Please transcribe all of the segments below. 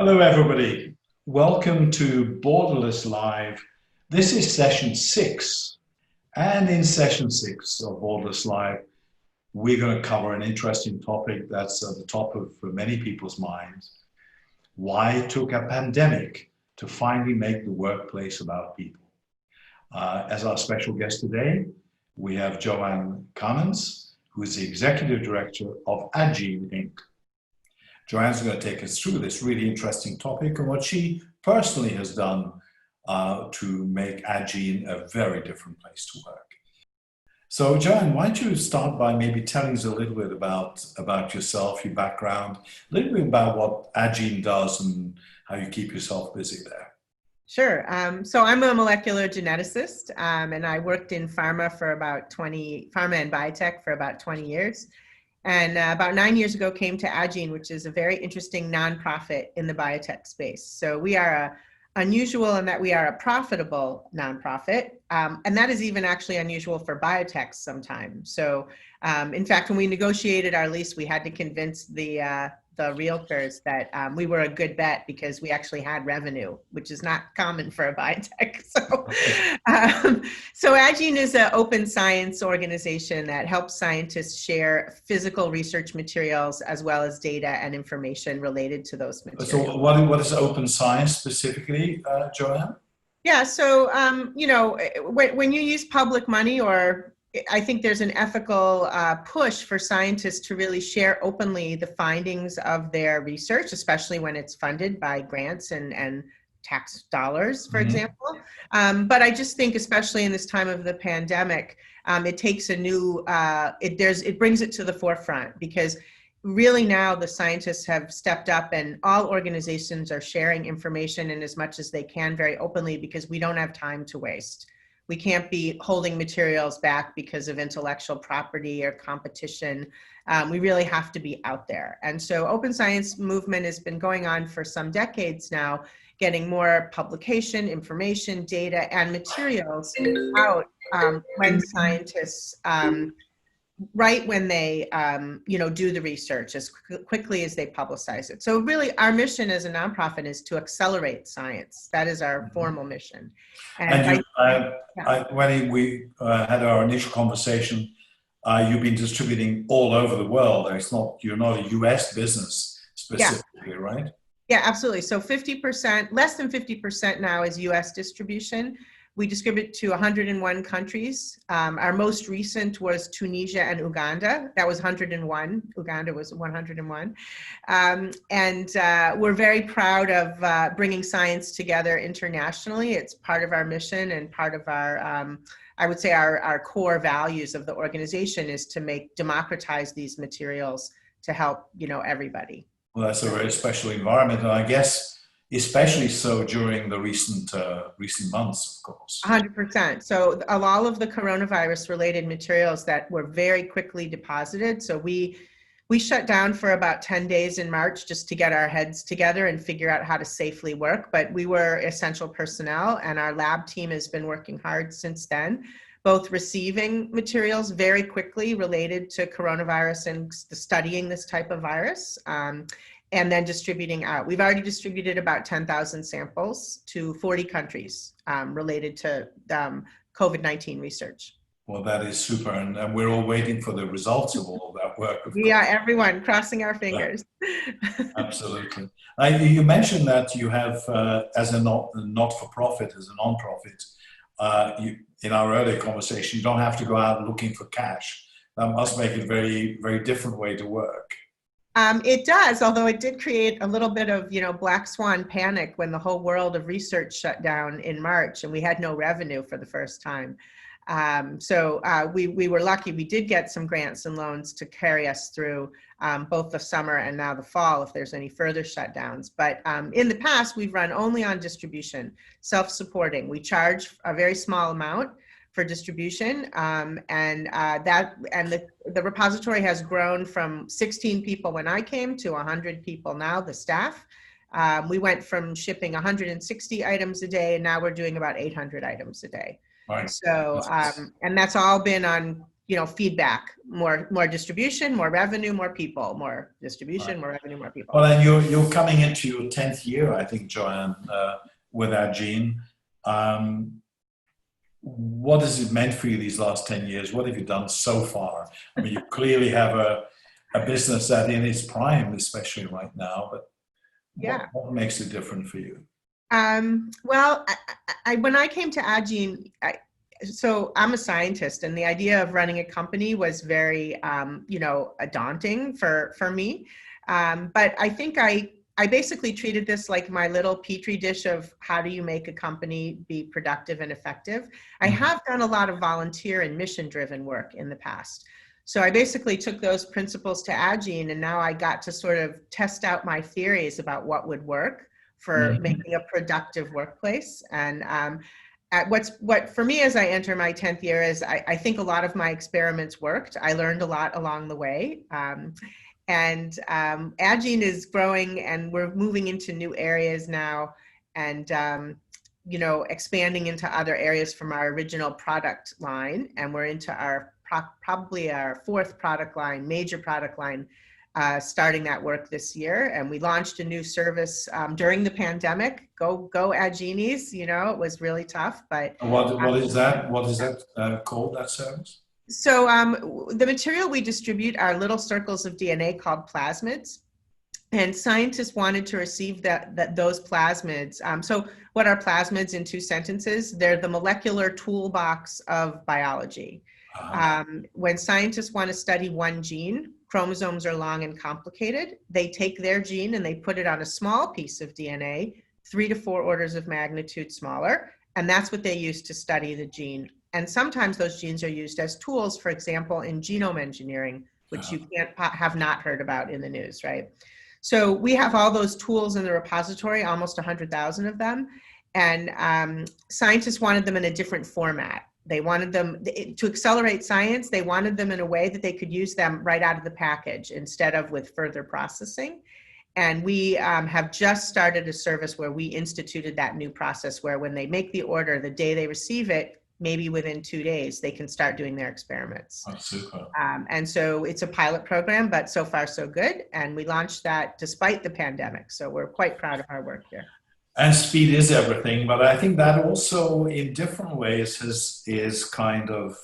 Hello, everybody. Welcome to Borderless Live. This is session 6. And in session 6 of Borderless Live, we're going to cover an interesting topic that's at the top of many people's minds. Why it took a pandemic to finally make the workplace about people. As our special guest today, we have Joanne Kamens, who is the Executive Director of Addgene, Inc. Joanne's going to take us through this really interesting topic and what she personally has done to make Addgene a very different place to work. So Joanne, why don't you start by maybe telling us a little bit about yourself, your background, a little bit about what Addgene does and how you keep yourself busy there. Sure. So I'm a molecular geneticist, and I worked in pharma and biotech for about 20 years. And about 9 years ago came to Addgene, which is a very interesting nonprofit in the biotech space. So we are unusual in that we are a profitable nonprofit, and that is even actually unusual for biotechs sometimes. So in fact, when we negotiated our lease, we had to convince the realtors that we were a good bet because we actually had revenue, which is not common for a biotech. So Addgene is an open science organization that helps scientists share physical research materials as well as data and information related to those materials. So what is open science specifically, Joanne? Yeah, so when you use public money, or I think there's an ethical push for scientists to really share openly the findings of their research, especially when it's funded by grants and tax dollars, for example. But I just think, especially in this time of the pandemic, it takes a new, it brings it to the forefront, because really now the scientists have stepped up and all organizations are sharing information in as much as they can very openly, because we don't have time to waste. We can't be holding materials back because of intellectual property or competition. We really have to be out there. And so open science movement has been going on for some decades now, getting more publication, information, data, and materials out when scientists, right when they do the research as quickly as they publicize it. So really our mission as a nonprofit is to accelerate science. That is our formal mission. And when we had our initial conversation, you've been distributing all over the world. You're not a US business specifically, right? Yeah, absolutely. So 50%, less than 50% now is US distribution. We distribute to 101 countries. Our most recent was Tunisia and Uganda. That was 101. Uganda was 101. And we're very proud of bringing science together internationally. It's part of our mission and part of our, I would say our core values of the organization is to democratize these materials to help, everybody. Well, that's a very special environment, and I guess especially so during the recent months, of course. 100%. So all of the coronavirus related materials that were very quickly deposited. So we shut down for about 10 days in March just to get our heads together and figure out how to safely work. But we were essential personnel, and our lab team has been working hard since then, both receiving materials very quickly related to coronavirus and studying this type of virus, and then distributing out. We've already distributed about 10,000 samples to 40 countries related to COVID-19 research. Well, that is super, and we're all waiting for the results of all of that work. Yeah, everyone crossing our fingers. Absolutely. You mentioned that you have, as a not-for-profit, as a non-profit, in our earlier conversation, you don't have to go out looking for cash. That must make it a very, very different way to work. It does, although it did create a little bit of, black swan panic when the whole world of research shut down in March and we had no revenue for the first time. So we were lucky. We did get some grants and loans to carry us through both the summer and now the fall if there's any further shutdowns. But in the past, we've run only on distribution, self-supporting. We charge a very small amount for distribution, the repository has grown from 16 people when I came to 100 people now, the staff. We went from shipping 160 items a day, and now we're doing about 800 items a day. Right. So, and that's all been on, feedback, more distribution, more revenue, more people, more distribution, Right. more revenue, more people. Well, and you're coming into your 10th year, I think, Joanne, with Addgene. What has it meant for you these last 10 years? What have you done so far? I mean, you clearly have a business that in its prime, especially right now, but Yeah. what makes it different for you? Well, when I came to Addgene, so I'm a scientist, and the idea of running a company was very, daunting for me. But I think I basically treated this like my little petri dish of how do you make a company be productive and effective. I have done a lot of volunteer and mission-driven work in the past. So I basically took those principles to Addgene, and now I got to sort of test out my theories about what would work for making a productive workplace. And what for me as I enter my 10th year is I think a lot of my experiments worked. I learned a lot along the way. And Addgene is growing, and we're moving into new areas now, and expanding into other areas from our original product line. And we're into our probably our fourth product line, major product line, starting that work this year. And we launched a new service during the pandemic. Go Addgenes, it was really tough, but What is that? What is that called, that service? So the material we distribute are little circles of DNA called plasmids, and scientists wanted to receive those plasmids. So what are plasmids in 2 sentences? They're the molecular toolbox of biology. When scientists want to study one gene, chromosomes are long and complicated. They take their gene and they put it on a small piece of DNA, 3 to 4 orders of magnitude smaller, and that's what they use to study the gene. And sometimes those genes are used as tools, for example, in genome engineering, which you have not heard about in the news, right? So we have all those tools in the repository, almost 100,000 of them. And scientists wanted them in a different format. They wanted them to accelerate science. They wanted them in a way that they could use them right out of the package instead of with further processing. And we have just started a service where we instituted that new process where when they make the order, the day they receive it, maybe within 2 days, they can start doing their experiments. Oh, super. And so it's a pilot program, but so far so good. And we launched that despite the pandemic. So we're quite proud of our work here. And speed is everything, but I think that also in different ways is kind of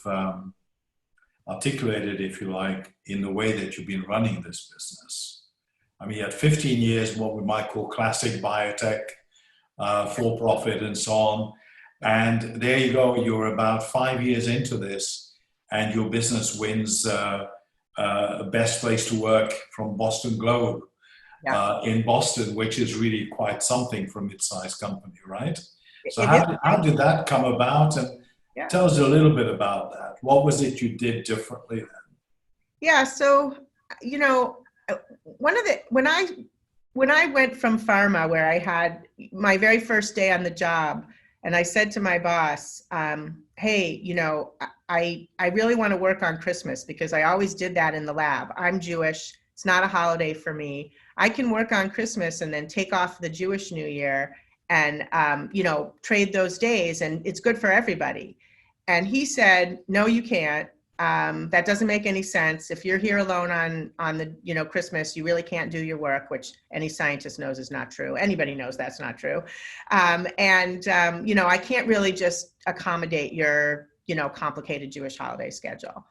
articulated, if you like, in the way that you've been running this business. I mean, you had 15 years, what we might call classic biotech, for profit and so on. And there you go, you're about 5 years into this, and your business wins Best Place to Work from Boston Globe in Boston, which is really quite something for a mid-sized company, right? So how did that come about? And tell us a little bit about that. What was it you did differently then? Yeah, so, when I went from pharma, where I had my very first day on the job, and I said to my boss, hey, I really want to work on Christmas because I always did that in the lab. I'm Jewish. It's not a holiday for me. I can work on Christmas and then take off the Jewish New Year and, trade those days, and it's good for everybody. And he said, no, you can't. That doesn't make any sense. If you're here alone on the, Christmas, you really can't do your work, which any scientist knows is not true. Anybody knows that's not true. I can't really just accommodate your, complicated Jewish holiday schedule.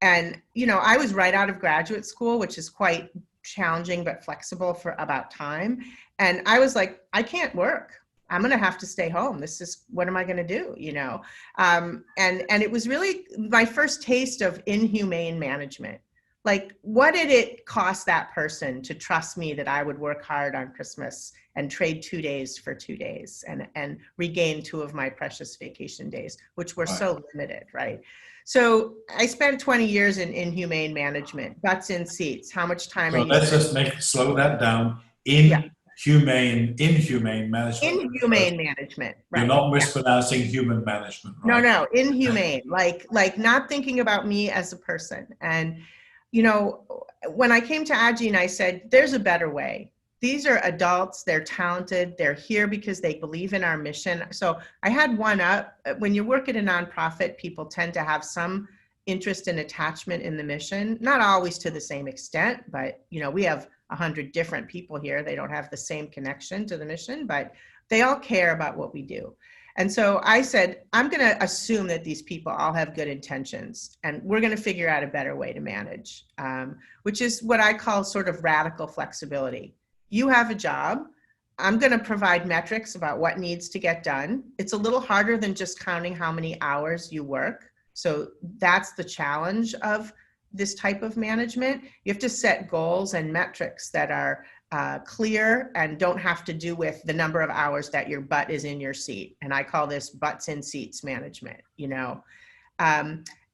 And, I was right out of graduate school, which is quite challenging, but flexible for about time. And I was like, I can't work. I'm going to have to stay home. What am I going to do? And it was really my first taste of inhumane management. Like, what did it cost that person to trust me that I would work hard on Christmas and trade 2 days for 2 days and regain 2 of my precious vacation days, which were so limited, right? So I spent 20 years in inhumane management, butts in seats. How much time are you? Let's just slow that down. Inhumane management. Inhumane management. Right. You're not mispronouncing human management, right? No, inhumane. Like not thinking about me as a person. And, when I came to Addgene, I said, there's a better way. These are adults. They're talented. They're here because they believe in our mission. So I had one up. When you work at a nonprofit, people tend to have some interest and attachment in the mission, not always to the same extent, but we have 100 different people here. They don't have the same connection to the mission, but they all care about what we do. And so I said, I'm going to assume that these people all have good intentions, and we're going to figure out a better way to manage, which is what I call sort of radical flexibility. You have a job. I'm going to provide metrics about what needs to get done. It's a little harder than just counting how many hours you work. So that's the challenge of this type of management. You have to set goals and metrics that are clear and don't have to do with the number of hours that your butt is in your seat. And I call this butts in seats management,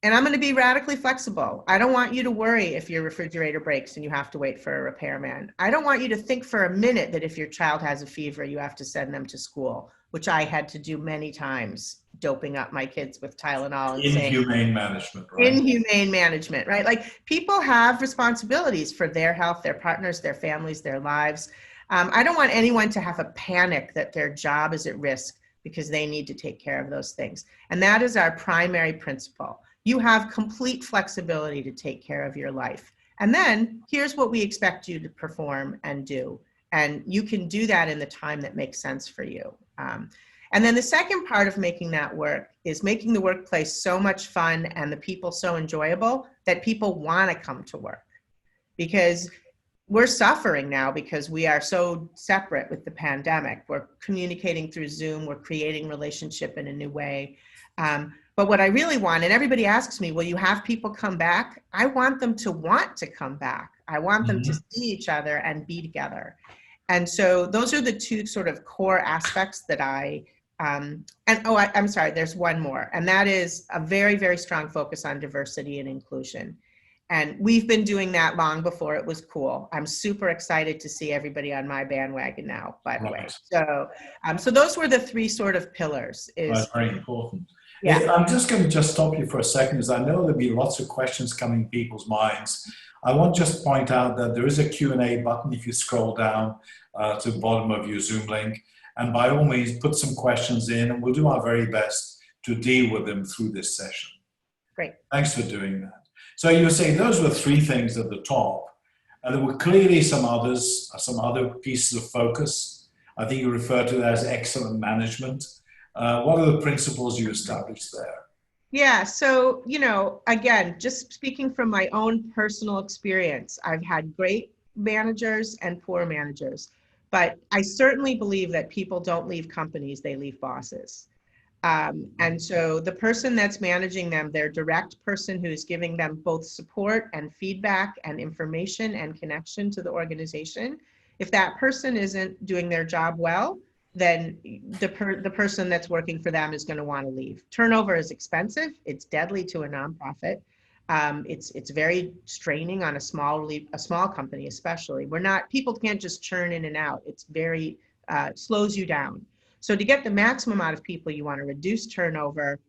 and I'm going to be radically flexible. I don't want you to worry if your refrigerator breaks and you have to wait for a repairman. I don't want you to think for a minute that if your child has a fever, you have to send them to school, which I had to do many times, doping up my kids with Tylenol. And inhumane management, right? Inhumane management, right? Like, people have responsibilities for their health, their partners, their families, their lives. I don't want anyone to have a panic that their job is at risk because they need to take care of those things. And that is our primary principle. You have complete flexibility to take care of your life. And then here's what we expect you to perform and do. And you can do that in the time that makes sense for you. And then the second part of making that work is making the workplace so much fun and the people so enjoyable that people want to come to work. Because we're suffering now because we are so separate with the pandemic. We're communicating through Zoom. We're creating relationship in a new way. But what I really want, and everybody asks me, will you have people come back? I want them to want to come back. I want them to see each other and be together. And so those are the two sort of core aspects that I'm sorry, there's one more. And that is a very, very strong focus on diversity and inclusion. And we've been doing that long before it was cool. I'm super excited to see everybody on my bandwagon now, by the way. So those were the three sort of pillars. That's very important. Yeah. Hey, I'm just going to stop you for a second, because I know there'll be lots of questions coming in people's minds. I want to just point out that there is a Q&A button if you scroll down to the bottom of your Zoom link. And by all means, put some questions in, and we'll do our very best to deal with them through this session. Great. Thanks for doing that. So you were saying those were three things at the top, and there were clearly some others, some other pieces of focus. I think you referred to that as excellent management. What are the principles you established there? Yeah, so, again, just speaking from my own personal experience, I've had great managers and poor managers, but I certainly believe that people don't leave companies, they leave bosses. And so the person that's managing them, their direct person who is giving them both support and feedback and information and connection to the organization, if that person isn't doing their job well, then the person that's working for them is going to want to leave. Turnover is expensive. It's deadly to a nonprofit. It's very straining on a small company, especially. People can't just churn in and out. It's very slows you down. So to get the maximum out of people, you want to reduce turnover.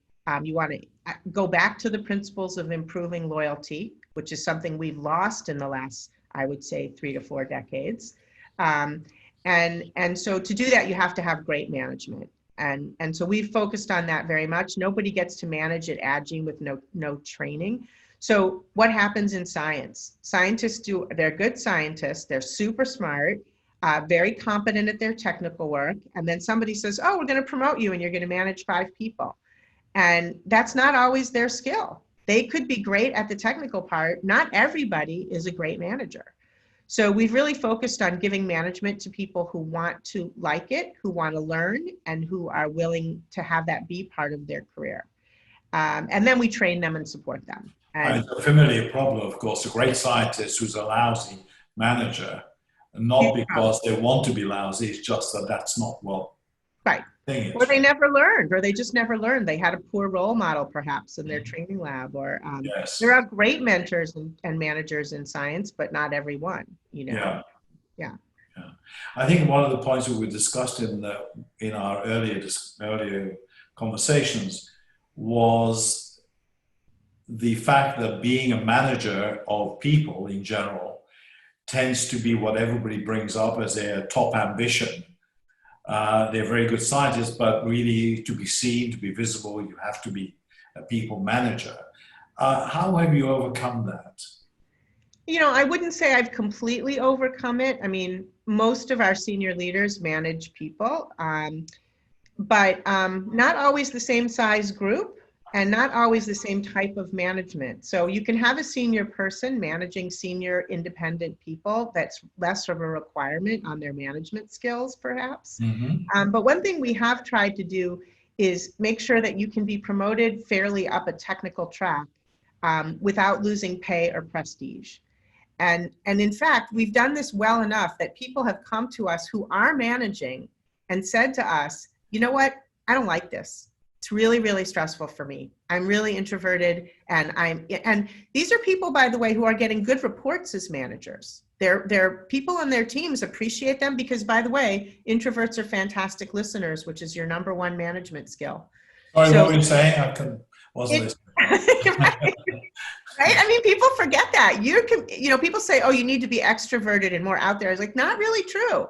You want to go back to the principles of improving loyalty, which is something we've lost in the last, I would say, 3 to 4 decades. And so to do that, you have to have great management. And so we've focused on that very much. Nobody gets to manage at Addgene with no training. So what happens in science? They're good scientists, they're super smart, very competent at their technical work. And then somebody says, oh, we're going to promote you and you're going to manage 5 people. And that's not always their skill. They could be great at the technical part. Not everybody is a great manager. So we've really focused on giving management to people who want to like it, who want to learn, and who are willing to have that be part of their career. And then we train them and support them. And it's a familiar problem, of course. A great scientist who's a lousy manager, not because they want to be lousy, it's just that that's not what right. thing is. Or they never learned, or they just never learned. They had a poor role model, perhaps, in their training lab. Or yes. There are great mentors and managers in science, but not everyone. Yeah. I think one of the points that we discussed in our earlier conversations was the fact that being a manager of people in general tends to be what everybody brings up as their top ambition. They're very good scientists, but really to be seen, to be visible, you have to be a people manager. How have you overcome that? You know, I wouldn't say I've completely overcome it. I mean, most of our senior leaders manage people, but not always the same size group and not always the same type of management. So you can have a senior person managing senior independent people. That's less of a requirement on their management skills, perhaps. Mm-hmm. But one thing we have tried to do is make sure that you can be promoted fairly up a technical track without losing pay or prestige. And in fact, we've done this well enough that people have come to us who are managing and said to us, you know what, I don't like this. It's really, really stressful for me. I'm really introverted, and these are people, by the way, who are getting good reports as managers. Their people on their teams appreciate them because, by the way, introverts are fantastic listeners, which is your number one management skill. Sorry, what So were you saying? Wasn't it, listening. right? I mean, people forget that. People say, oh, you need to be extroverted and more out there. It's like, not really true.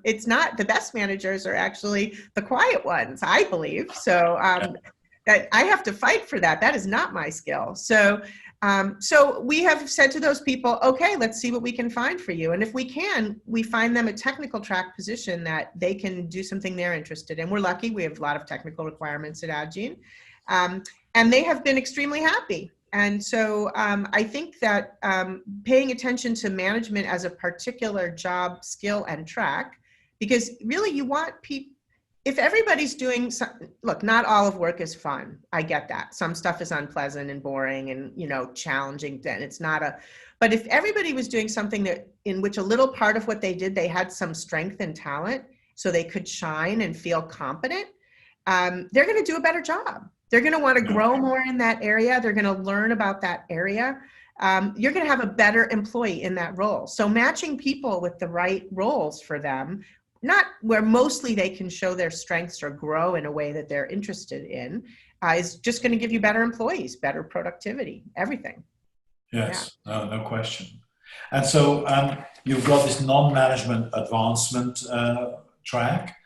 It's not. The best managers are actually the quiet ones, I believe. So that I have to fight for that. That is not my skill. So we have said to those people, okay, let's see what we can find for you. And if we can, we find them a technical track position that they can do something they're interested in. We're lucky. We have a lot of technical requirements at Addgene. And they have been extremely happy. And so I think that paying attention to management as a particular job, skill, and track, because really you want people, if everybody's doing, look, not all of work is fun. I get that. Some stuff is unpleasant and boring and, challenging. Then it's not but if everybody was doing something in which a little part of what they did, they had some strength and talent so they could shine and feel competent, they're going to do a better job. They're going to want to grow more in that area. They're going to learn about that area. You're going to have a better employee in that role. So matching people with the right roles for them, not where mostly they can show their strengths or grow in a way that they're interested in, is just going to give you better employees, better productivity, everything. Yes, no question. And so you've got this non-management advancement track.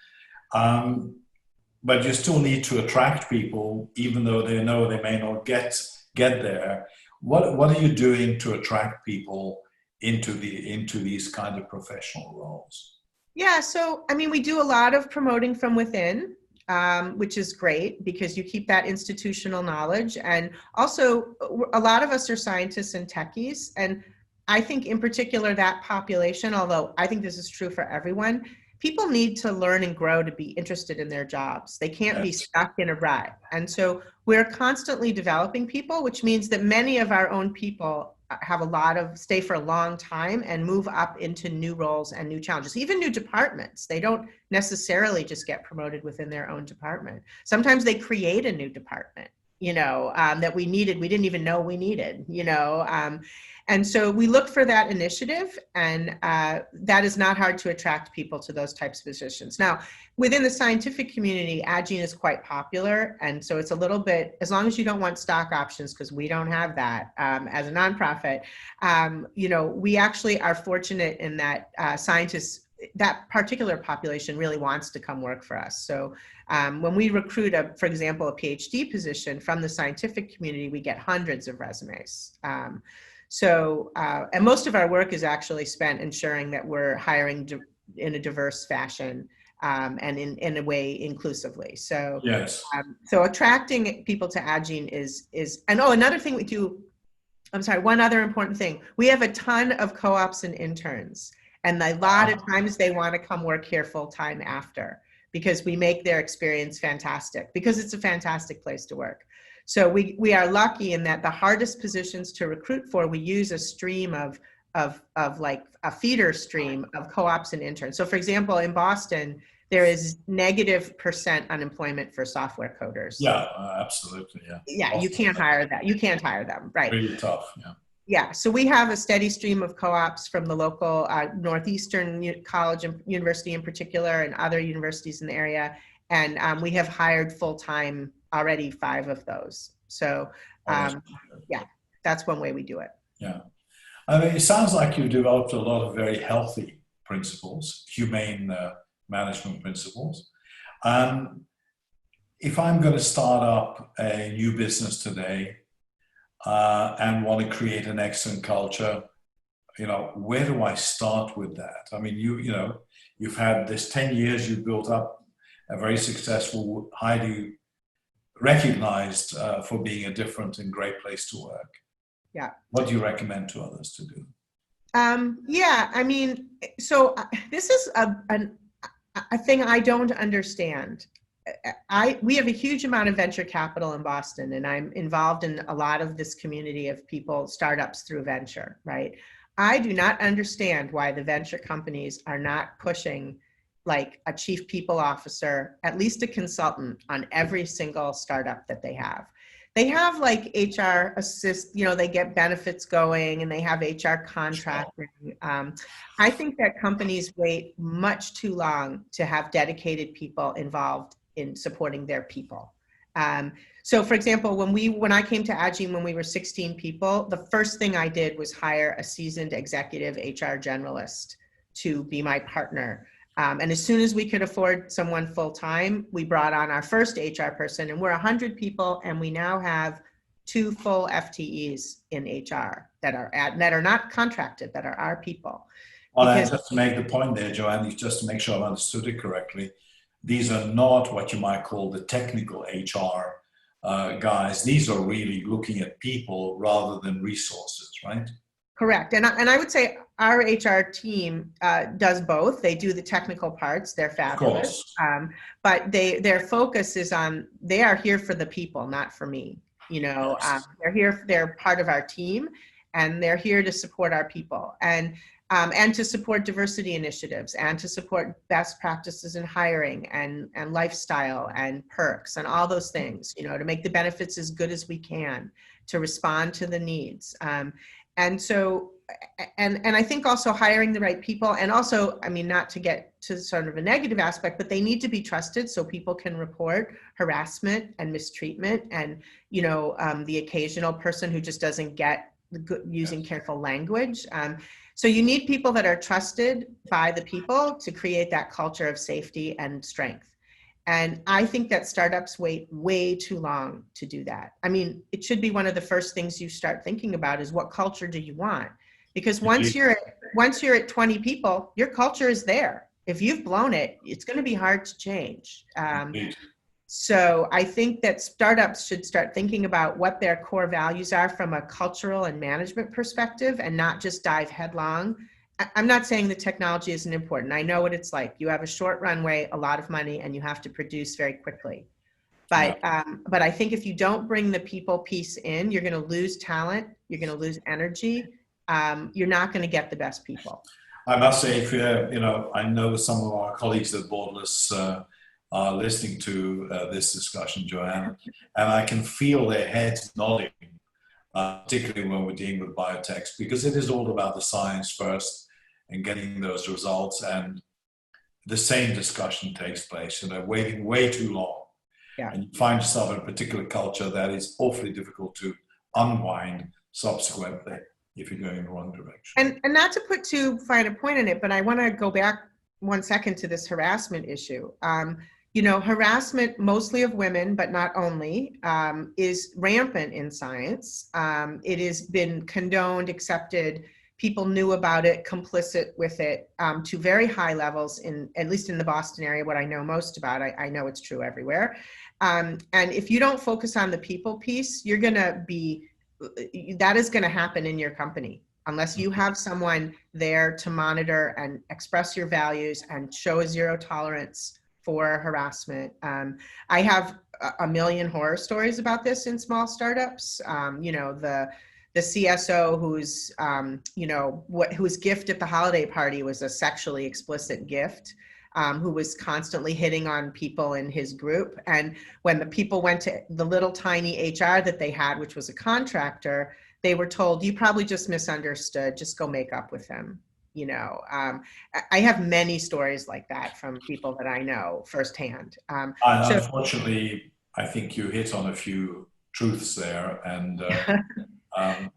But you still need to attract people, even though they know they may not get there. What are you doing to attract people into these kind of professional roles? Yeah, so I mean, we do a lot of promoting from within, which is great because you keep that institutional knowledge. And also, a lot of us are scientists and techies, and I think in particular that population, although I think this is true for everyone, people need to learn and grow to be interested in their jobs. They can't be stuck in a rut. And so we're constantly developing people, which means that many of our own people stay for a long time and move up into new roles and new challenges, even new departments. They don't necessarily just get promoted within their own department. Sometimes they create a new department, that we didn't even know we needed, and so we look for that initiative, and that is not hard to attract people to those types of positions. Now, within the scientific community, Addgene is quite popular, and so it's a little bit, as long as you don't want stock options, because we don't have that as a nonprofit, we actually are fortunate in that scientists, that particular population really wants to come work for us. So when we recruit, for example, a PhD position from the scientific community, we get hundreds of resumes. And most of our work is actually spent ensuring that we're hiring in a diverse fashion and in a way inclusively. So, yes. So attracting people to Addgene is, and another thing we do, one other important thing, we have a ton of co-ops and interns, and a lot of times they want to come work here full time after, because we make their experience fantastic, because it's a fantastic place to work. So we are lucky in that the hardest positions to recruit for, we use a stream of like a feeder stream of co-ops and interns. So for example, in Boston, there is -% unemployment for software coders. Yeah, absolutely. Yeah. Yeah, you can't hire that. You can't hire them, right? Really tough. Yeah. Yeah, so we have a steady stream of co-ops from the local Northeastern College and University in particular, and other universities in the area. And we have hired full-time already 5 of those. So yeah, that's one way we do it. Yeah. I mean, it sounds like you've developed a lot of very healthy principles, humane management principles. If I'm going to start up a new business today, and want to create an excellent culture, where do I start with that? I mean, you've had this 10 years, you've built up a very successful, highly recognized for being a different and great place to work. Yeah. What do you recommend to others to do? Yeah, I mean, so this is a thing I don't understand. We have a huge amount of venture capital in Boston, and I'm involved in a lot of this community of people, startups through venture, right? I do not understand why the venture companies are not pushing like a chief people officer, at least a consultant on every single startup that they have. They have like HR assist, they get benefits going and they have HR contracting. I think that companies wait much too long to have dedicated people involved in supporting their people. So for example, when I came to Addgene when we were 16 people, the first thing I did was hire a seasoned executive HR generalist to be my partner. And as soon as we could afford someone full-time, we brought on our first HR person, and we're 100 people, and we now have 2 full FTEs in HR that are not contracted, that are our people. Well, and just to make the point there, Joanne, just to make sure I've understood it correctly, these are not what you might call the technical HR guys. These are really looking at people rather than resources, right? Correct. And I would say our HR team does both. They do the technical parts. They're fabulous. But their focus is on, they are here for the people, not for me. Yes. They're part of our team, and they're here to support our people and to support diversity initiatives and to support best practices in hiring and lifestyle and perks and all those things, to make the benefits as good as we can, to respond to the needs. And so, and I think also hiring the right people, and also, I mean, not to get to sort of a negative aspect, but they need to be trusted so people can report harassment and mistreatment and, the occasional person who just doesn't get using careful language. So you need people that are trusted by the people to create that culture of safety and strength. And I think that startups wait way too long to do that. I mean, it should be one of the first things you start thinking about is what culture do you want? Because once you're at 20 people, your culture is there. If you've blown it, it's going to be hard to change. So I think that startups should start thinking about what their core values are from a cultural and management perspective, and not just dive headlong. I'm not saying the technology isn't important. I know what it's like. You have a short runway, a lot of money, and you have to produce very quickly. But I think if you don't bring the people piece in, you're going to lose talent. You're going to lose energy. You're not going to get the best people. I must say, if I know some of our colleagues at Borderless are listening to this discussion, Joanne, and I can feel their heads nodding, particularly when we're dealing with biotechs, because it is all about the science first and getting those results. And the same discussion takes place, waiting way too long. Yeah. And you find yourself in a particular culture that is awfully difficult to unwind subsequently if you're going in the wrong direction. And not to put too fine a point on it, but I want to go back 1 second to this harassment issue. Harassment, mostly of women, but not only, is rampant in science. It has been condoned, accepted. People knew about it, complicit with it, to very high levels, at least in the Boston area, what I know most about. I know it's true everywhere. And if you don't focus on the people piece, that is going to happen in your company. Unless you have someone there to monitor and express your values and show a zero tolerance for harassment. I have a million horror stories about this in small startups. The CSO whose gift at the holiday party was a sexually explicit gift, who was constantly hitting on people in his group. And when the people went to the little tiny HR that they had, which was a contractor, they were told, you probably just misunderstood, just go make up with him. I have many stories like that from people that I know firsthand. Unfortunately, I think you hit on a few truths there, and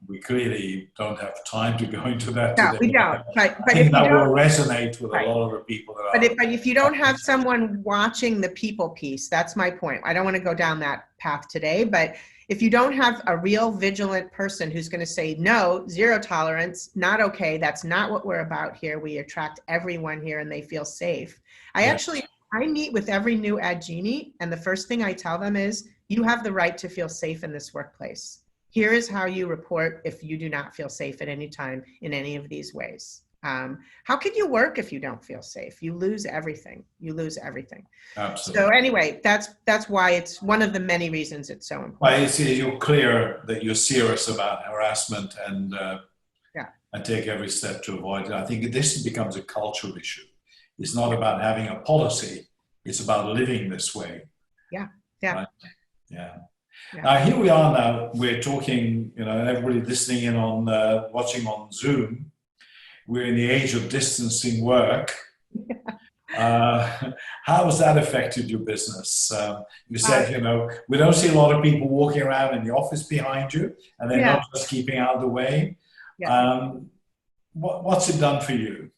we clearly don't have time to go into that today. No, we don't. But I think that will resonate with a lot of the people that are. But if you don't have someone watching the people piece, that's my point. I don't want to go down that path today, but If you don't have a real vigilant person who's going to say, no, zero tolerance, not okay, that's not what we're about here. We attract everyone here and they feel safe. I meet with every new Addgene, and the first thing I tell them is, you have the right to feel safe in this workplace. Here is how you report if you do not feel safe at any time in any of these ways. How can you work if you don't feel safe? You lose everything. You lose everything. Absolutely. So anyway, that's why it's one of the many reasons it's so important. Well, you're clear that you're serious about harassment and take every step to avoid it. I think this becomes a cultural issue. It's not about having a policy. It's about living this way. Yeah. Right? Yeah. Now, here we are now. We're talking, everybody listening in on, watching on Zoom. We're in the age of distancing work. How has that affected your business? You said, we don't see a lot of people walking around in the office behind you, and they're not just keeping out of the way. What's it done for you?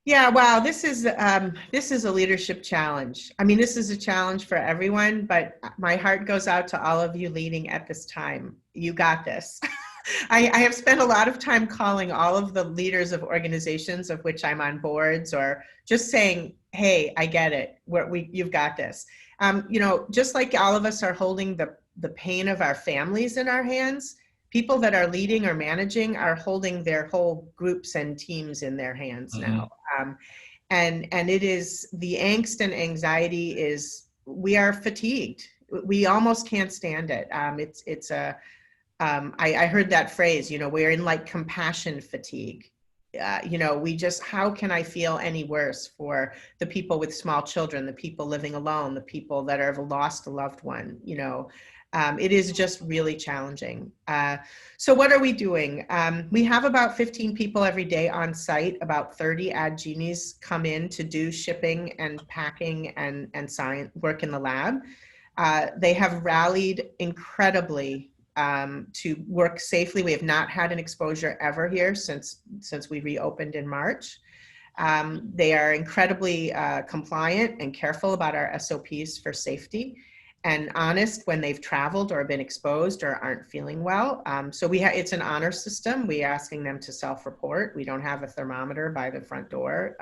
Yeah, wow, this is a leadership challenge. I mean, this is a challenge for everyone, but my heart goes out to all of you leading at this time. You got this. I have spent a lot of time calling all of the leaders of organizations of which I'm on boards, or just saying, hey, I get it. You've got this. Just like all of us are holding the pain of our families in our hands, people that are leading or managing are holding their whole groups and teams in their hands now. And it is, the angst and anxiety is, we are fatigued. We almost can't stand it. I heard that phrase, we're in like compassion fatigue. How can I feel any worse for the people with small children, the people living alone, the people that have lost a loved one, it is just really challenging. So what are we doing? We have about 15 people every day on site. About 30 Addgenes come in to do shipping and packing and science work in the lab. They have rallied incredibly to work safely. We have not had an exposure ever here since we reopened in March. They are incredibly compliant and careful about our SOPs for safety, and honest when they've traveled or been exposed or aren't feeling well. So it's an honor system. We're asking them to self-report. We don't have a thermometer by the front door.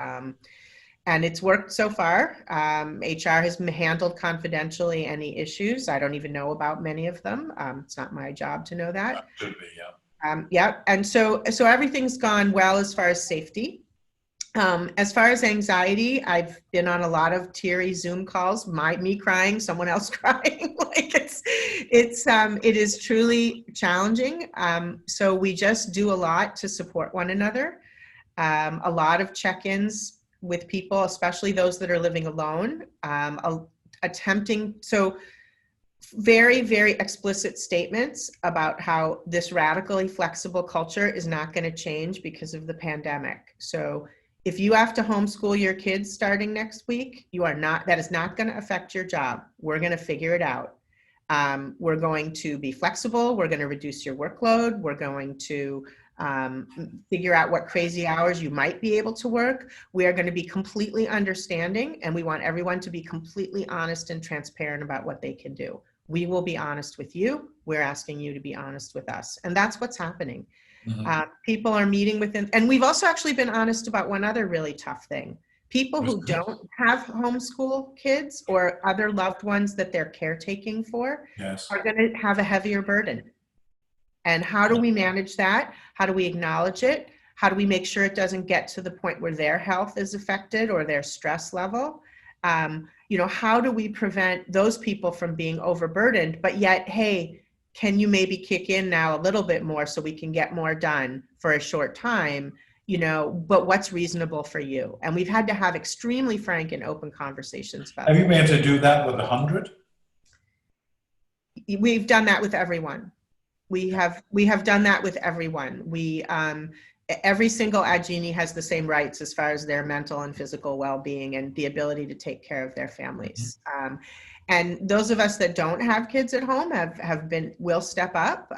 And it's worked so far. HR has handled confidentially any issues. I don't even know about many of them. It's not my job to know that. Should be, And so everything's gone well as far as safety. As far as anxiety, I've been on a lot of teary Zoom calls, me crying, someone else crying. It is truly challenging. So we just do a lot to support one another. A lot of check-ins with people, especially those that are living alone, very, very explicit statements about how this radically flexible culture is not going to change because of the pandemic. So if you have to homeschool your kids starting next week, that is not going to affect your job. We're going to figure it out. We're going to be flexible. We're going to reduce your workload. We're going to figure out what crazy hours you might be able to work. We are going to be completely understanding, and we want everyone to be completely honest and transparent about what they can do. We will be honest with you. We're asking you to be honest with us. And that's what's happening. People are meeting within, and we've also actually been honest about one other really tough thing. People who don't have homeschool kids or other loved ones that they're caretaking for are going to have a heavier burden. And how do we manage that? How do we acknowledge it? How do we make sure it doesn't get to the point where their health is affected or their stress level? How do we prevent those people from being overburdened, but yet, hey, can you maybe kick in now a little bit more so we can get more done for a short time, but what's reasonable for you? And we've had to have extremely frank and open conversations about Have you been able to do that with 100? We've done that with everyone. We have done that with everyone. Every single Addgene has the same rights as far as their mental and physical well-being and the ability to take care of their families. And those of us that don't have kids at home will step up.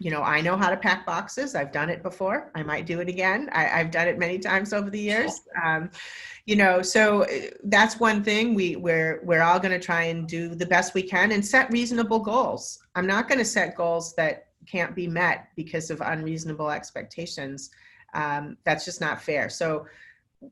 You know, I know how to pack boxes. I've done it before. I might do it again. I've done it many times over the years. You know, so that's one thing. We're all going to try and do the best we can and set reasonable goals. I'm not going to set goals that can't be met because of unreasonable expectations. That's just not fair. So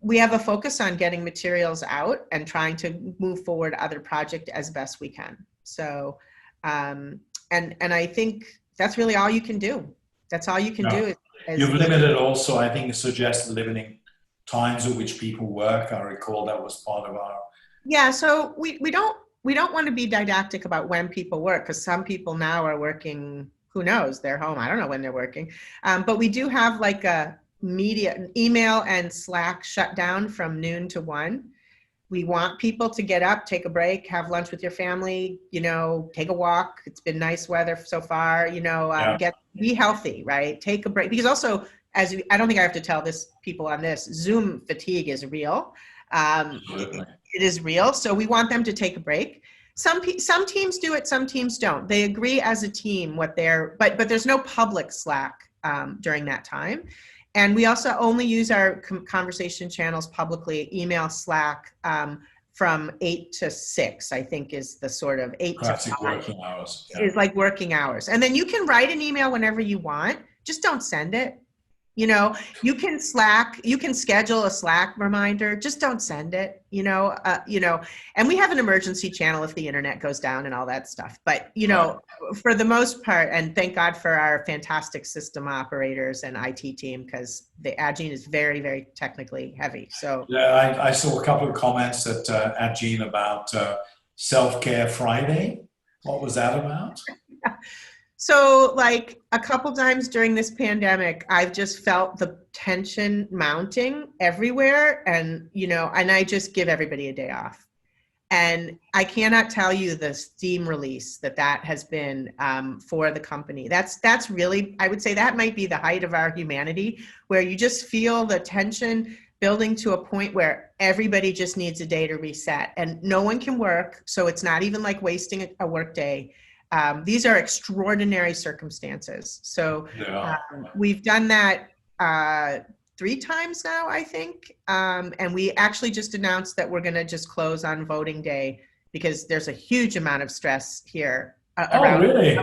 we have a focus on getting materials out and trying to move forward other projects as best we can. So, and I think that's really all you can do. That's all you can do. You've limited also, I think, suggested limiting times at which people work. I recall that was part of our. Yeah, so we don't want to be didactic about when people work, because some people now are working, who knows, they're home. I don't know when they're working. But we do have like a email and Slack shutdown from noon to 1. We want people to get up, take a break, have lunch with your family, you know, take a walk. It's been nice weather so far, you know, be healthy, right? Take a break. Because also, I don't think I have to tell people on this, Zoom fatigue is real. It is real. So we want them to take a break. Some teams do it, some teams don't. They agree as a team but there's no public Slack during that time. And we also only use our conversation channels publicly, email, Slack, from 8 to 6, I think is the sort of 8 classic to 5 working hours. is like working hours. And then you can write an email whenever you want, just don't send it. You know, you can schedule a Slack reminder, just don't send it, you know, and we have an emergency channel if the internet goes down and all that stuff. But, you know, for the most part, and thank God for our fantastic system operators and IT team, because the Addgene is very, very technically heavy. So yeah, I saw a couple of comments at Addgene about Selfcare Friday. What was that about? So like a couple times during this pandemic, I've just felt the tension mounting everywhere. And, you know, and I just give everybody a day off. And I cannot tell you the steam release that has been for the company. That's really, I would say that might be the height of our humanity, where you just feel the tension building to a point where everybody just needs a day to reset and no one can work. So it's not even like wasting a work day. These are extraordinary circumstances. So we've done that 3 times now, I think. And we actually just announced that we're going to just close on voting day because there's a huge amount of stress here. Really?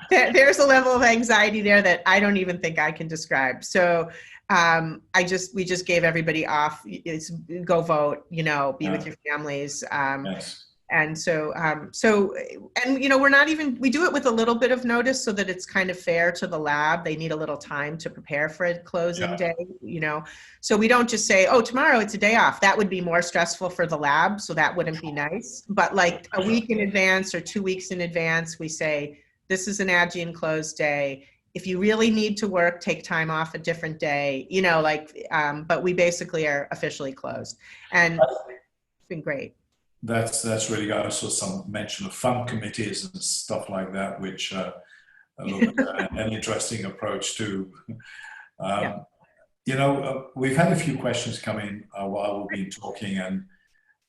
There's a level of anxiety there that I don't even think I can describe. So we just gave everybody off. It's go vote, you know, be with your families. Yes. And so, and you know, we do it with a little bit of notice so that it's kind of fair to the lab. They need a little time to prepare for a closing day, you know. So we don't just say, oh, tomorrow it's a day off. That would be more stressful for the lab, so that wouldn't be nice. But like a week in advance or 2 weeks in advance, we say, this is an Addgene closed day. If you really need to work, take time off a different day, you know, like, but we basically are officially closed. And it's been great. That's really good. I saw some mention of fund committees and stuff like that, which look an interesting approach too. You know, we've had a few questions come in while we've been talking, and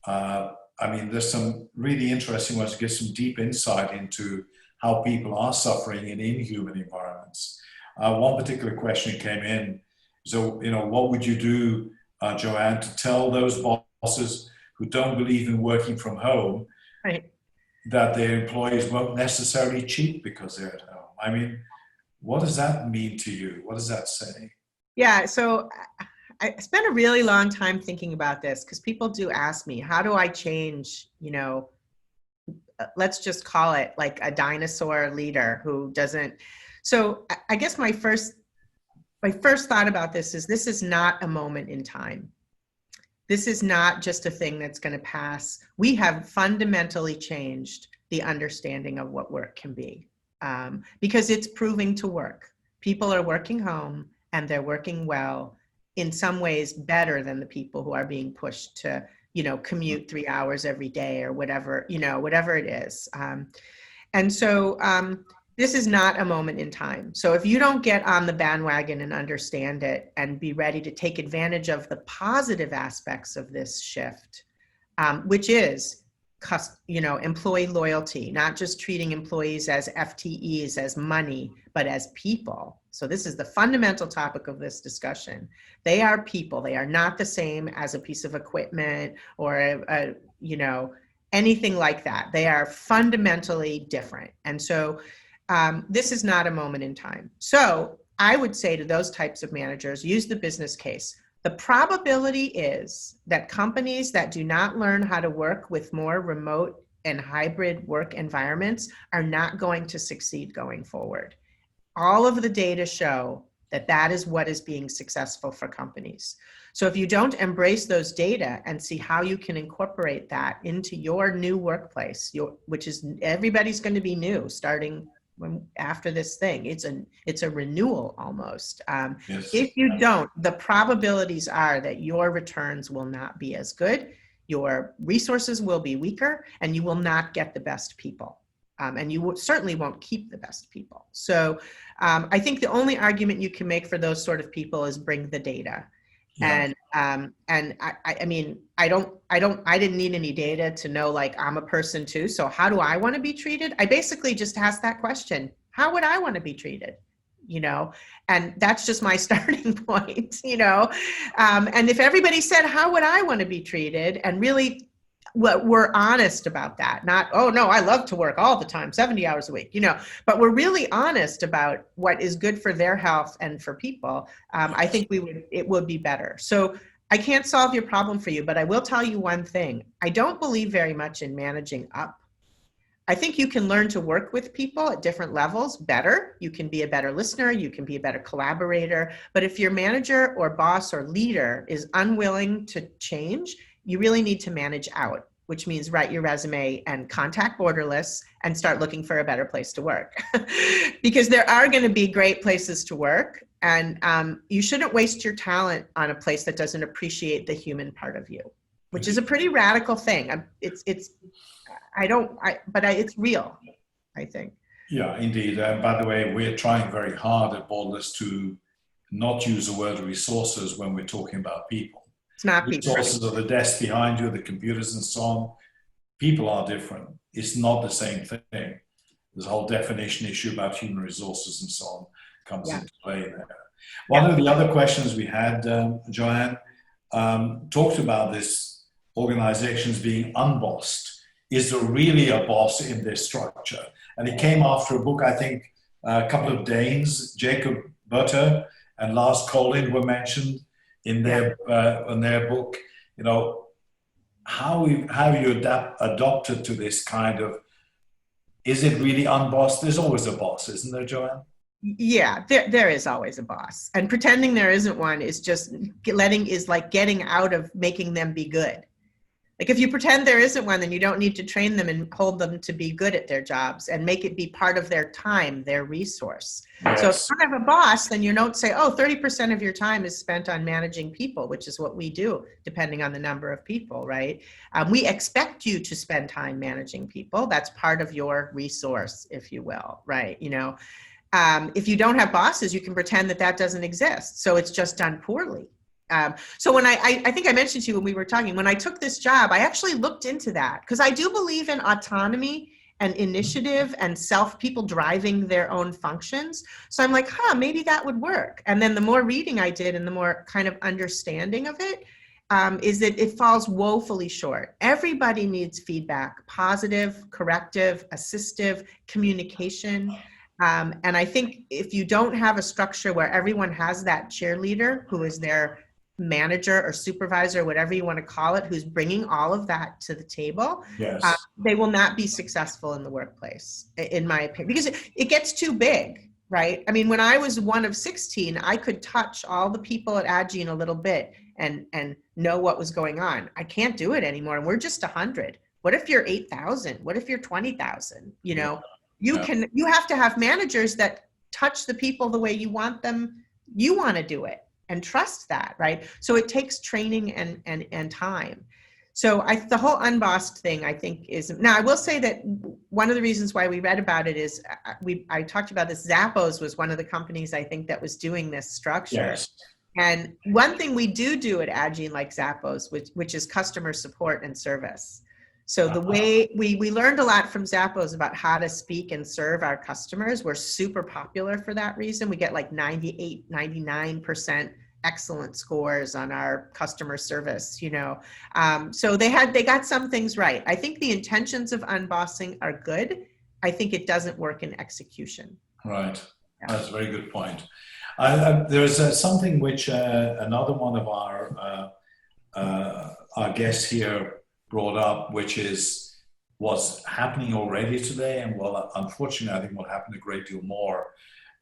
I mean, there's some really interesting ones to get some deep insight into how people are suffering in inhuman environments. One particular question came in. So, you know, what would you do, Joanne, to tell those bosses who don't believe in working from home that their employees won't necessarily cheat because they're at home? I mean, what does that mean to you? What does that say? Yeah, so I spent a really long time thinking about this because people do ask me, how do I change, you know, let's just call it like a dinosaur leader who doesn't. So I guess my first thought about this is not a moment in time. This is not just a thing that's going to pass. We have fundamentally changed the understanding of what work can be because it's proving to work. People are working home and they're working well, in some ways better than the people who are being pushed to, you know, commute 3 hours every day or whatever, you know, whatever it is. And so this is not a moment in time. So if you don't get on the bandwagon and understand it and be ready to take advantage of the positive aspects of this shift, which is employee loyalty, not just treating employees as FTEs, as money, but as people. So this is the fundamental topic of this discussion. They are people. They are not the same as a piece of equipment or anything like that. They are fundamentally different. And so this is not a moment in time. So I would say to those types of managers, use the business case. The probability is that companies that do not learn how to work with more remote and hybrid work environments are not going to succeed going forward. All of the data show that that is what is being successful for companies. So if you don't embrace those data and see how you can incorporate that into your new workplace, which is everybody's going to be new starting after this thing, it's a renewal almost. Yes. If you don't, the probabilities are that your returns will not be as good, your resources will be weaker, and you will not get the best people. And you certainly won't keep the best people. So I think the only argument you can make for those sort of people is bring the data. Yeah. And I mean, I didn't need any data to know, like, I'm a person too. So how do I want to be treated? I basically just asked that question. How would I want to be treated? And that's just my starting point, and if everybody said, how would I want to be treated? And really we're honest about that, not, oh no, I love to work all the time, 70 hours a week, but we're really honest about what is good for their health and for people. I think it would be better. So I can't solve your problem for you, but I will tell you one thing. I don't believe very much in managing up. I think you can learn to work with people at different levels better. You can be a better listener. You can be a better collaborator. But if your manager or boss or leader is unwilling to change, you really need to manage out, which means write your resume and contact Borderless and start looking for a better place to work. Because there are going to be great places to work, and you shouldn't waste your talent on a place that doesn't appreciate the human part of you, which is a pretty radical thing. But it's real, I think. Yeah, indeed. By the way, we're trying very hard at Borderless to not use the word resources when we're talking about people. It's not people. Resources are the desk behind you, the computers and so on. People are different. It's not the same thing. There's a whole definition issue about human resources and so on comes into play there. One of the other questions we had, Joanne, talked about this organizations being unbossed. Is there really a boss in this structure? And it came after a book, I think, a couple of Danes, Jacob Butter and Lars Collin were mentioned in their book. How you adopted to this kind of, is it really unbossed? There's always a boss, isn't there, Joanne? Yeah, there is always a boss, and pretending there isn't one is like getting out of making them be good. Like, if you pretend there isn't one, then you don't need to train them and hold them to be good at their jobs and make it be part of their time, their resource. Yes. So if you don't have a boss, then you don't say, oh, 30% of your time is spent on managing people, which is what we do, depending on the number of people, right? We expect you to spend time managing people. That's part of your resource, if you will, right? If you don't have bosses, you can pretend that doesn't exist. So it's just done poorly. So when I think I mentioned to you when we were talking, when I took this job, I actually looked into that because I do believe in autonomy and initiative and people driving their own functions. So I'm like, maybe that would work. And then the more reading I did and the more kind of understanding of it, is that it falls woefully short. Everybody needs feedback, positive, corrective, assistive, communication. And I think if you don't have a structure where everyone has that cheerleader who is their manager or supervisor, whatever you want to call it, who's bringing all of that to the table, yes. They will not be successful in the workplace, in my opinion, because it gets too big, right? I mean, when I was one of 16, I could touch all the people at Addgene a little bit and know what was going on. I can't do it anymore. And we're just 100. What if you're 8,000? What if you're 20,000? You have to have managers that touch the people the way you want them. You want to do it. And trust that, right? So it takes training and time. So the whole Unbossed thing, I think, is, now I will say that one of the reasons why we read about it is I talked about this. Zappos was one of the companies I think that was doing this structure. Yes. And one thing we do at Addgene, like Zappos, which is customer support and service. So the way we learned a lot from Zappos about how to speak and serve our customers. We're super popular for that reason. We get like 98, 99% excellent scores on our customer service, you know. So they got some things right. I think the intentions of unbossing are good. I think it doesn't work in execution. Right. Yeah. That's a very good point. There's something which another one of our guests here brought up, which is what's happening already today, and well, unfortunately, I think will happen a great deal more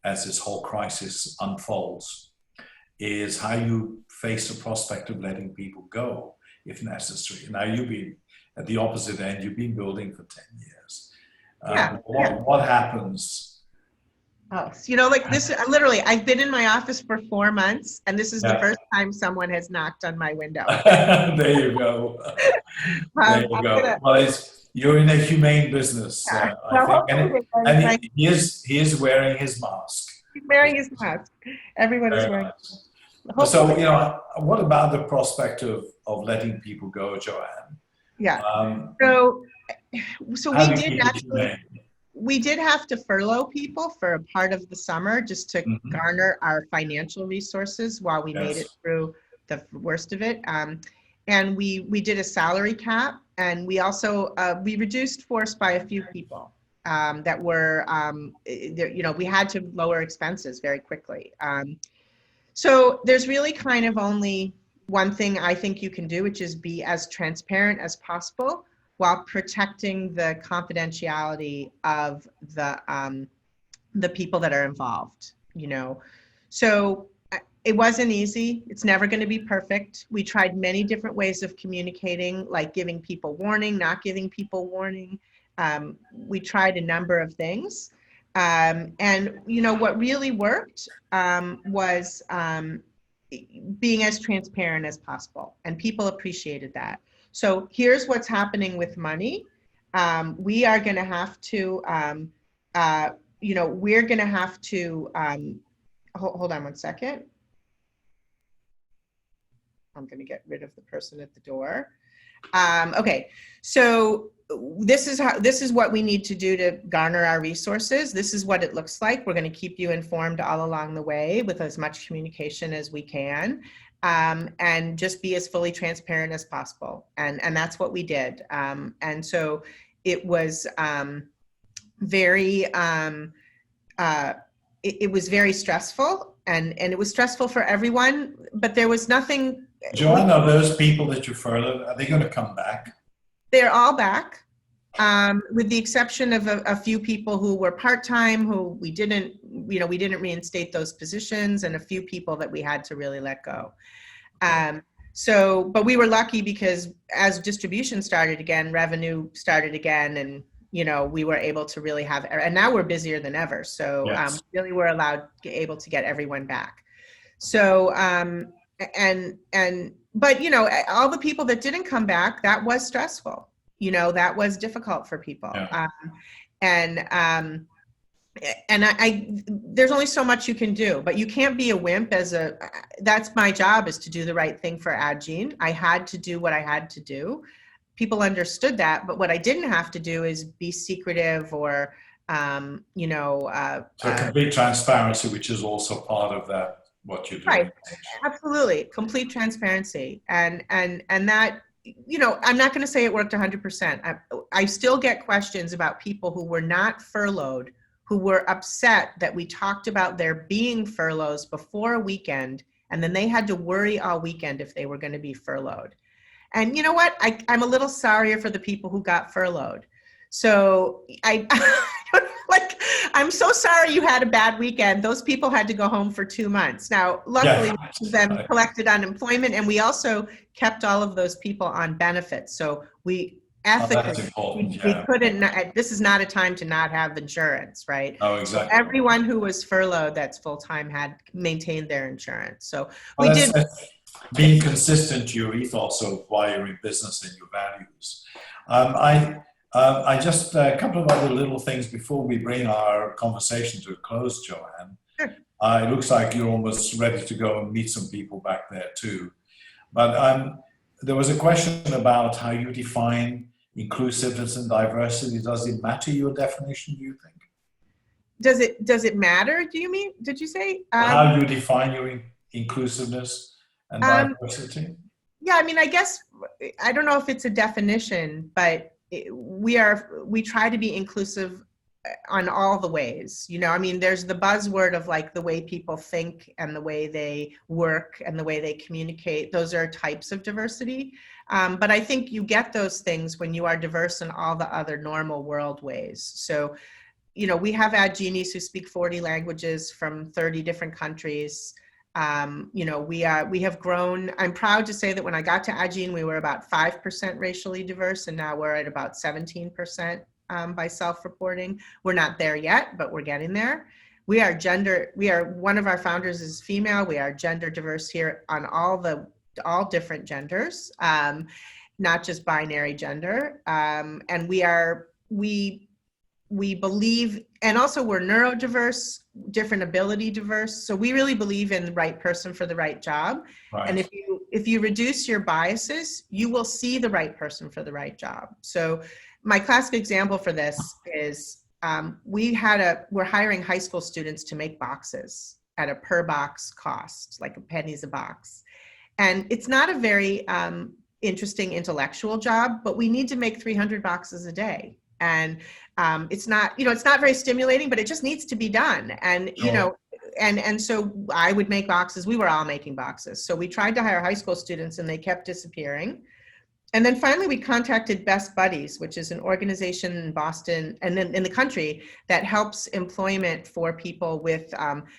as this whole crisis unfolds, is how you face the prospect of letting people go if necessary. Now, you've been at the opposite end, you've been building for 10 years. What happens? Oh, you know, like this, literally, I've been in my office for 4 months, and this is the first time someone has knocked on my window. There you go. There you go. Well, you're in a humane business, I think. And he is wearing his mask. He's wearing his mask. Everyone is wearing it. So, you know, what about the prospect of letting people go, Joanne? Yeah. So we did have to furlough people for a part of the summer just to garner our financial resources while we made it through the worst of it. And we did a salary cap, and we also we reduced force by a few people that were you know, we had to lower expenses very quickly. So there's really kind of only one thing I think you can do, which is be as transparent as possible while protecting the confidentiality of the people that are involved, you know. So it wasn't easy. It's never going to be perfect. We tried many different ways of communicating, like giving people warning, not giving people warning. We tried a number of things. And, you know, what really worked was being as transparent as possible. And people appreciated that. So here's what's happening with money. We are going to have to, you know, we're going to have to, hold on one second. I'm going to get rid of the person at the door. Okay, so this is what we need to do to garner our resources. This is what it looks like. We're going to keep you informed all along the way with as much communication as we can. And just be as fully transparent as possible. And that's what we did. And so it was very, it was very stressful, and it was stressful for everyone, but there was nothing. Joanne, are those people that you furloughed, are they going to come back? They're all back, with the exception of a few people who were part-time, who we didn't reinstate those positions, and a few people that we had to really let go. So, but we were lucky because as distribution started again, revenue started again, and, you know, we were able to really have, and now we're busier than ever. So really we're able to get everyone back. So, but, you know, all the people that didn't come back, that was stressful. You know, that was difficult for people. And there's only so much you can do, but you can't be a wimp that's my job, is to do the right thing for Addgene. I had to do what I had to do. People understood that, but what I didn't have to do is be secretive or, you know. So complete transparency, which is also part of that, what you're doing. Right, absolutely, complete transparency. And that, you know, I'm not gonna say it worked 100%. I still get questions about people who were not furloughed, who were upset that we talked about there being furloughs before a weekend, and then they had to worry all weekend if they were going to be furloughed. And you know what? I'm a little sorrier for the people who got furloughed. So I'm so sorry you had a bad weekend. Those people had to go home for 2 months. Now, luckily, we then collected unemployment, and we also kept all of those people on benefits. So we ethically, we couldn't, this is not a time to not have insurance, right? Oh, exactly. So everyone who was furloughed that's full-time had maintained their insurance. So we did. Being consistent to your ethos of why you're in business and your values. I just, a couple of other little things before we bring our conversation to a close, Joanne. Sure. It looks like you're almost ready to go and meet some people back there too. But there was a question about how you define inclusiveness and diversity. Does it matter your definition, do you think? Does it matter? Do you mean? Did you say? How you define your inclusiveness and Um, diversity? yeah, I mean, I guess I don't know if it's a definition, but we try to be inclusive on all the ways. You know, I mean, there's the buzzword of like the way people think and the way they work and the way they communicate. Those are types of diversity. But I think you get those things when you are diverse in all the other normal world ways. So, you know, we have Addgenes who speak 40 languages from 30 different countries. You know, we have grown. I'm proud to say that when I got to Addgene, we were about 5% racially diverse, and now we're at about 17% by self-reporting. We're not there yet, but we're getting there. We are one of our founders is female. We are gender diverse here on all different genders, not just binary gender. And we believe, and also we're neurodiverse, different ability diverse. So we really believe in the right person for the right job. Right. And if you reduce your biases, you will see the right person for the right job. So my classic example for this is we're hiring high school students to make boxes at a per box cost, like pennies a box. And it's not a very interesting intellectual job, but we need to make 300 boxes a day. And it's not very stimulating, but it just needs to be done. And, Sure. you know, and so I would make boxes. We were all making boxes. So we tried to hire high school students and they kept disappearing. And then finally we contacted Best Buddies, which is an organization in Boston and then in the country that helps employment for people with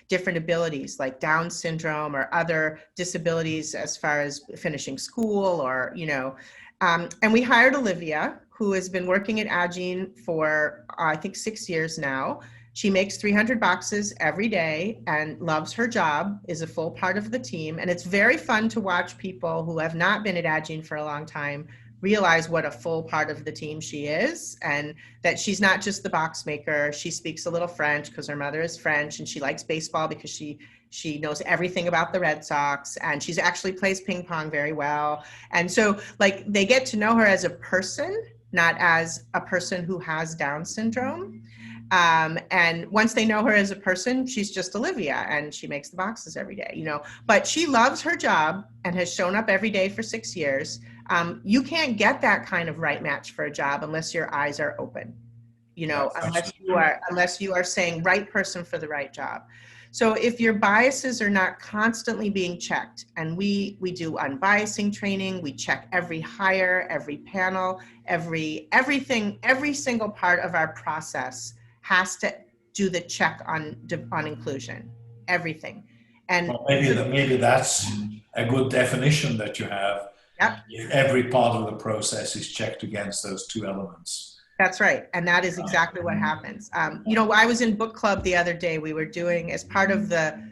different abilities like Down syndrome or other disabilities as far as finishing school or, you know, and we hired Olivia, who has been working at Addgene for, I think, 6 years now. She makes 300 boxes every day and loves her job, is a full part of the team. And it's very fun to watch people who have not been at Addgene for a long time realize what a full part of the team she is, and that she's not just the box maker. She speaks a little French because her mother is French, and she likes baseball because she knows everything about the Red Sox, and she's actually plays ping pong very well. And so like they get to know her as a person, not as a person who has Down syndrome. And once they know her as a person, she's just Olivia and she makes the boxes every day, you know, but she loves her job and has shown up every day for 6 years. You can't get that kind of right match for a job unless your eyes are open, you know, unless you are saying right person for the right job. So if your biases are not constantly being checked, and we do unbiasing training, we check every hire, every panel, everything, every single part of our process has to do the check on inclusion, everything. And well, maybe that's a good definition that you have. Yep. Every part of the process is checked against those two elements. That's right. And that is exactly what happens. You know, I was in book club the other day. We were doing, as part of the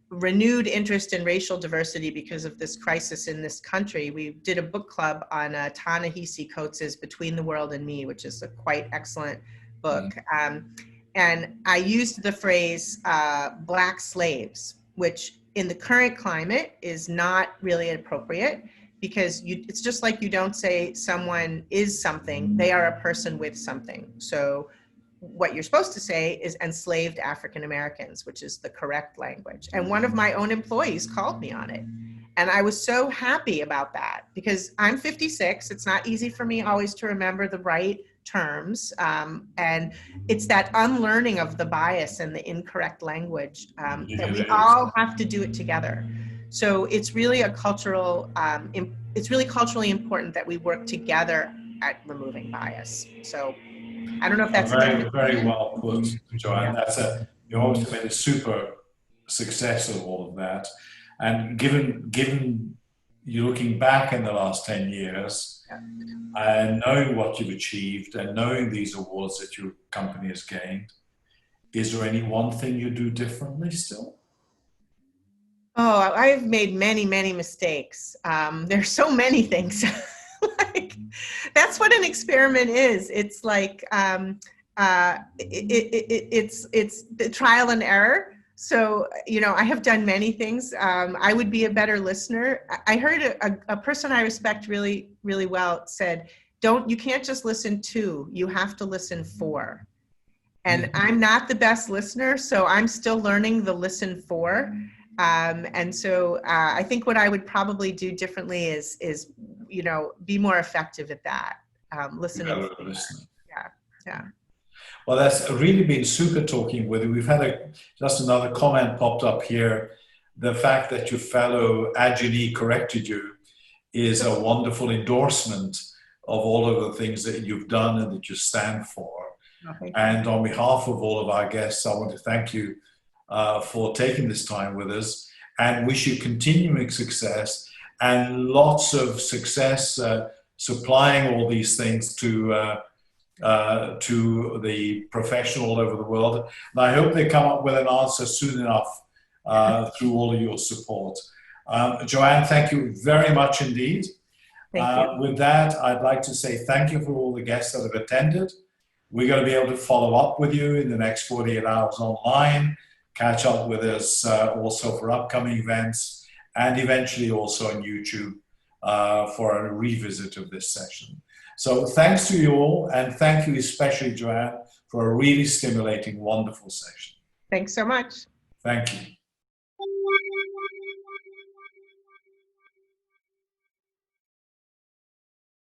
renewed interest in racial diversity because of this crisis in this country, we did a book club on Ta-Nehisi Coates' Between the World and Me, which is a quite excellent book. And I used the phrase Black slaves, which in the current climate is not really appropriate, because it's just like you don't say someone is something, they are a person with something. So what you're supposed to say is enslaved African Americans, which is the correct language. And one of my own employees called me on it. And I was so happy about that because I'm 56. It's not easy for me always to remember the right terms. And it's that unlearning of the bias and the incorrect language that we all have to do it together. So it's really it's really culturally important that we work together at removing bias. So I don't know if that's very well put, Joanne. You obviously made a super success of all of that. And given you're looking back in the last 10 years and knowing what you've achieved and knowing these awards that your company has gained, is there any one thing you do differently still? Oh, I've made many, many mistakes. There's so many things. Like, that's what an experiment is. It's like, it's the trial and error. So, I have done many things. I would be a better listener. I heard a person I respect really, really well said, you can't just listen to, you have to listen for. And I'm not the best listener, so I'm still learning the listen for. And so I think what I would probably do differently is be more effective at that. Listening. Yeah. Yeah. Well, that's really been super talking with you. We've had just another comment popped up here. The fact that your fellow Addgene corrected you is a wonderful endorsement of all of the things that you've done and that you stand for. And on behalf of all of our guests, I want to thank you for taking this time with us and wish you continuing success and lots of success supplying all these things to the professional all over the world. And I hope they come up with an answer soon enough through all of your support. Joanne, thank you very much indeed. Thank you. With that, I'd like to say thank you for all the guests that have attended. We're going to be able to follow up with you in the next 48 hours online, catch up with us also for upcoming events, and eventually also on YouTube for a revisit of this session. So thanks to you all, and thank you especially, Joanne, for a really stimulating, wonderful session. Thanks so much. Thank you.